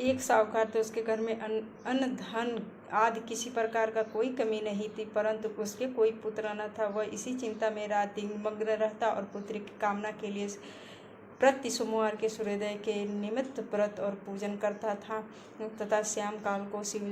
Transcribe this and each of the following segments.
एक साहूकार थे, उसके घर में अन्न धन आदि किसी प्रकार का कोई कमी नहीं थी, परंतु उसके कोई पुत्र न था। वह इसी चिंता में रात दिन मग्न रहता और पुत्र की कामना के लिए प्रति सोमवार के सूर्योदय के निमित्त व्रत और पूजन करता था तथा श्याम काल को शिव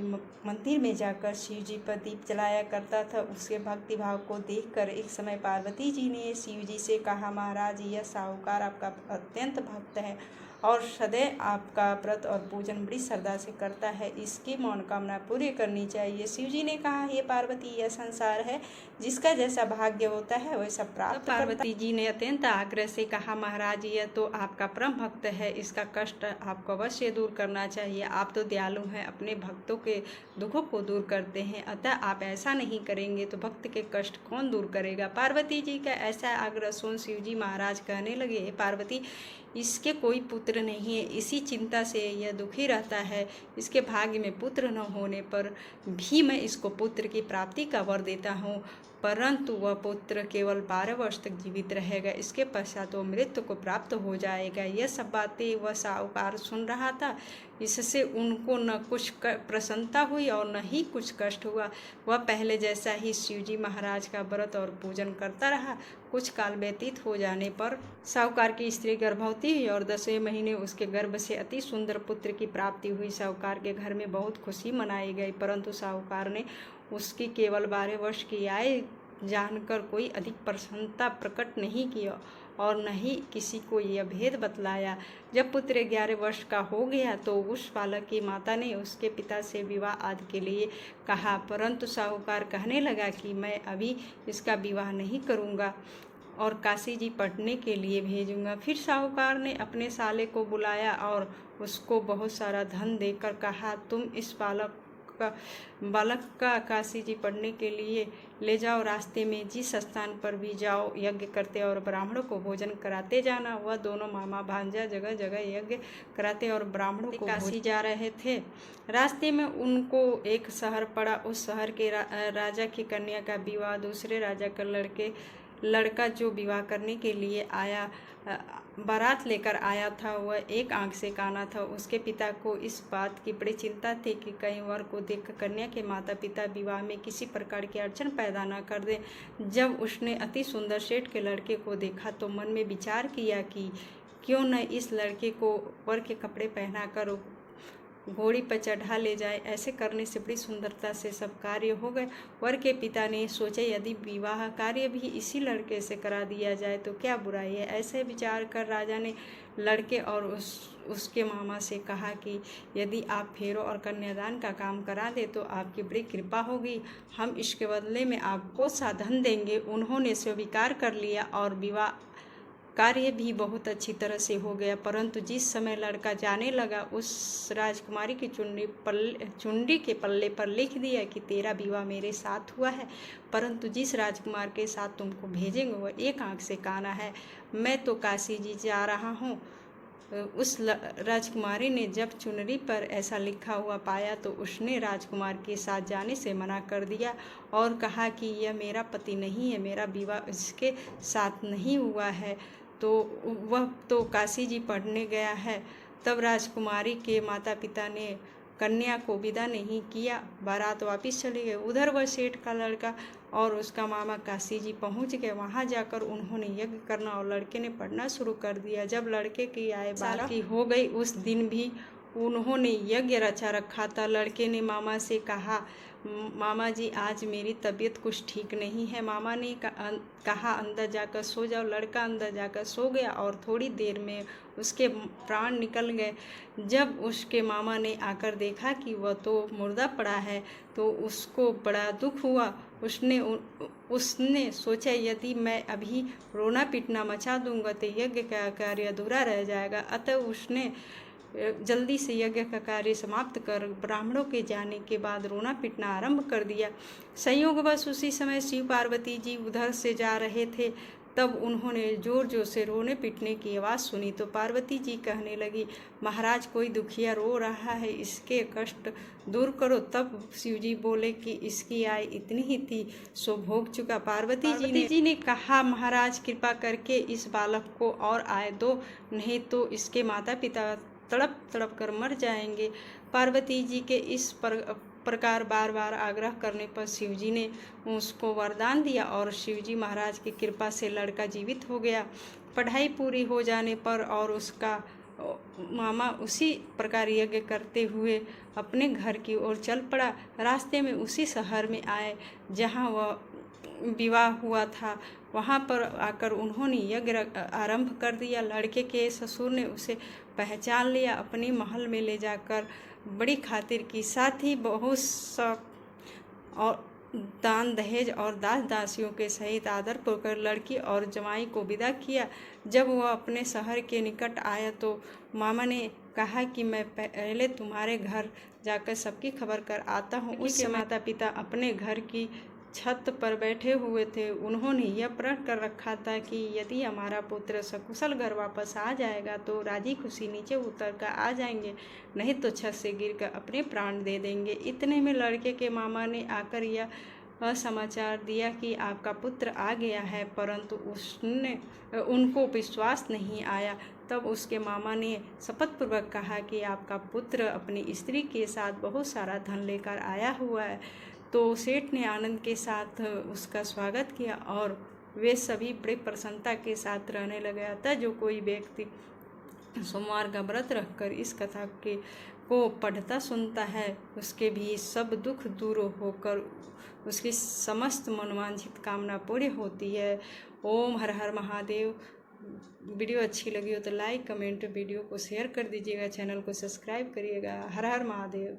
मंदिर में जाकर शिव जी पर दीप जलाया करता था। उसके भक्ति भाव को देखकर एक समय पार्वती जी ने शिव जी से कहा, महाराज, यह साहूकार आपका अत्यंत भक्त है और सदैव आपका व्रत और पूजन बड़ी श्रद्धा से करता है, इसकी मनोकामना पूरी करनी चाहिए। शिव जी ने कहा, हे पार्वती, यह संसार है, जिसका जैसा भाग्य होता है वैसा प्राप्त करता है। पार्वती जी ने अत्यंत आग्रह से कहा, महाराज, यह तो आपका परम भक्त है, इसका कष्ट आपको अवश्य दूर करना चाहिए। आप तो दयालु हैं, अपने भक्तों के दुखों को दूर करते हैं, अतः आप ऐसा नहीं करेंगे तो भक्त के कष्ट कौन दूर करेगा। पार्वती जी का ऐसा आग्रह सुन शिव जी महाराज कहने लगे, हे पार्वती, इसके कोई पुत्र नहीं है, इसी चिंता से यह दुखी रहता है। इसके भाग्य में पुत्र न होने पर भी मैं इसको पुत्र की प्राप्ति का वर देता हूँ, परंतु वह पुत्र केवल 12 वर्ष तक जीवित रहेगा, इसके पश्चात वो मृत्यु को प्राप्त हो जाएगा। यह सब बातें वह साहूकार सुन रहा था, इससे उनको न कुछ प्रसन्नता हुई और न ही कुछ कष्ट हुआ। वह पहले जैसा ही शिवजी महाराज का व्रत और पूजन करता रहा। कुछ काल व्यतीत हो जाने पर साहूकार की स्त्री गर्भवती हुई और 10वें महीने उसके गर्भ से अति सुंदर पुत्र की प्राप्ति हुई। साहूकार के घर में बहुत खुशी मनाई गई, परंतु साहूकार ने उसकी केवल 12 वर्ष की आयु जानकर कोई अधिक प्रसन्नता प्रकट नहीं किया और न ही किसी को यह भेद बतलाया। जब पुत्र 11 वर्ष का हो गया तो उस बालक की माता ने उसके पिता से विवाह आदि के लिए कहा, परंतु साहूकार कहने लगा कि मैं अभी इसका विवाह नहीं करूँगा और काशी जी पढ़ने के लिए भेजूंगा। फिर साहूकार ने अपने साले को बुलाया और उसको बहुत सारा धन देकर कहा, तुम इस बालक का काशी जी पढ़ने के लिए ले जाओ, रास्ते में जिस स्थान पर भी जाओ यज्ञ करते और ब्राह्मणों को भोजन कराते जाना। वह दोनों मामा भांजा जगह जगह यज्ञ कराते और ब्राह्मणों को काशी जा रहे थे। रास्ते में उनको एक शहर पड़ा। उस शहर के राजा की कन्या का विवाह दूसरे राजा का लड़का जो विवाह करने के लिए बारात लेकर आया था, वह एक आंख से काना था। उसके पिता को इस बात की बड़ी चिंता थी कि कहीं वर को देखकर कन्या के माता पिता विवाह में किसी प्रकार की अड़चन पैदा न कर दे। जब उसने अति सुंदर सेठ के लड़के को देखा तो मन में विचार किया कि क्यों न इस लड़के को वर के कपड़े पहनाकर घोड़ी पर चढ़ा ले जाए। ऐसे करने से बड़ी सुंदरता से सब कार्य हो गए। वर के पिता ने सोचा, यदि विवाह कार्य भी इसी लड़के से करा दिया जाए तो क्या बुराई है। ऐसे विचार कर राजा ने लड़के और उसके मामा से कहा कि यदि आप फेरों और कन्यादान का काम करा दे तो आपकी बड़ी कृपा होगी, हम इसके बदले में आपको साधन देंगे। उन्होंने स्वीकार कर लिया और विवाह कार्य भी बहुत अच्छी तरह से हो गया। परंतु जिस समय लड़का जाने लगा, उस राजकुमारी की चुंडी के पल्ले पर लिख दिया कि तेरा विवाह मेरे साथ हुआ है, परंतु जिस राजकुमार के साथ तुमको भेजेंगे वह एक आंख से काना है। मैं तो काशी जी जा रहा हूँ। उस राजकुमारी ने जब चुनरी पर ऐसा लिखा हुआ पाया तो उसने राजकुमार के साथ जाने से मना कर दिया और कहा कि यह मेरा पति नहीं है, मेरा विवाह इसके साथ नहीं हुआ है, तो वह तो काशी जी पढ़ने गया है। तब राजकुमारी के माता पिता ने कन्या को विदा नहीं किया, बारात वापस चली गई। उधर वह सेठ का लड़का और उसका मामा काशी जी पहुंच गए। वहां जाकर उन्होंने यज्ञ करना और लड़के ने पढ़ना शुरू कर दिया। जब लड़के की आयु 12 की हो गई, उस दिन भी उन्होंने यज्ञ रचा रखा था। लड़के ने मामा से कहा, मामा जी, आज मेरी तबीयत कुछ ठीक नहीं है। मामा ने कहा, अंदर जाकर सो जाओ। लड़का अंदर जाकर सो गया और थोड़ी देर में उसके प्राण निकल गए। जब उसके मामा ने आकर देखा कि वह तो मुर्दा पड़ा है तो उसको बड़ा दुख हुआ। उसने सोचा, यदि मैं अभी रोना पीटना मचा दूंगा तो यज्ञ का कार्य अधूरा रह जाएगा। अतः उसने जल्दी से यज्ञ का कार्य समाप्त कर ब्राह्मणों के जाने के बाद रोना पीटना आरंभ कर दिया। संयोगवश उसी समय शिव पार्वती जी उधर से जा रहे थे। तब उन्होंने जोर जोर से रोने पीटने की आवाज़ सुनी तो पार्वती जी कहने लगी, महाराज, कोई दुखिया रो रहा है, इसके कष्ट दूर करो। तब शिव जी बोले कि इसकी आयु इतनी ही थी, सो भोग चुका। पार्वती जी ने कहा, महाराज, कृपा करके इस बालक को और आय दो, नहीं तो इसके माता पिता तड़प तड़प कर मर जाएंगे। पार्वती जी के इस प्रकार बार बार आग्रह करने पर शिवजी ने उसको वरदान दिया और शिवजी महाराज की कृपा से लड़का जीवित हो गया। पढ़ाई पूरी हो जाने पर और उसका मामा उसी प्रकार यज्ञ करते हुए अपने घर की ओर चल पड़ा। रास्ते में उसी शहर में आए जहाँ वह विवाह हुआ था। वहाँ पर आकर उन्होंने यज्ञ आरंभ कर दिया। लड़के के ससुर ने उसे पहचान लिया, अपने महल में ले जाकर बड़ी खातिर की, साथ ही बहुत सा और दान दहेज और दास दासियों के सहित आदर पूर्वक लड़की और जमाई को विदा किया। जब वह अपने शहर के निकट आया तो मामा ने कहा कि मैं पहले तुम्हारे घर जाकर सबकी खबर कर आता हूँ। उस माता पिता अपने घर की छत पर बैठे हुए थे। उन्होंने यह प्रण कर रखा था कि यदि हमारा पुत्र सकुशल घर वापस आ जाएगा तो राजी खुशी नीचे उतर कर आ जाएंगे, नहीं तो छत से गिरकर अपने प्राण दे देंगे। इतने में लड़के के मामा ने आकर यह समाचार दिया कि आपका पुत्र आ गया है, परंतु उनको विश्वास नहीं आया। तब उसके मामा ने शपथपूर्वक कहा कि आपका पुत्र अपनी स्त्री के साथ बहुत सारा धन लेकर आया हुआ है। तो सेठ ने आनंद के साथ उसका स्वागत किया और वे सभी बड़ी प्रसन्नता के साथ रहने लगे। अतः जो कोई व्यक्ति सोमवार का व्रत रखकर इस कथा को पढ़ता सुनता है, उसके भी सब दुख दूर होकर उसकी समस्त मनोवांछित कामना पूरी होती है। ओम हर हर महादेव। वीडियो अच्छी लगी हो तो लाइक कमेंट वीडियो को शेयर कर दीजिएगा, चैनल को सब्सक्राइब करिएगा। हर हर महादेव।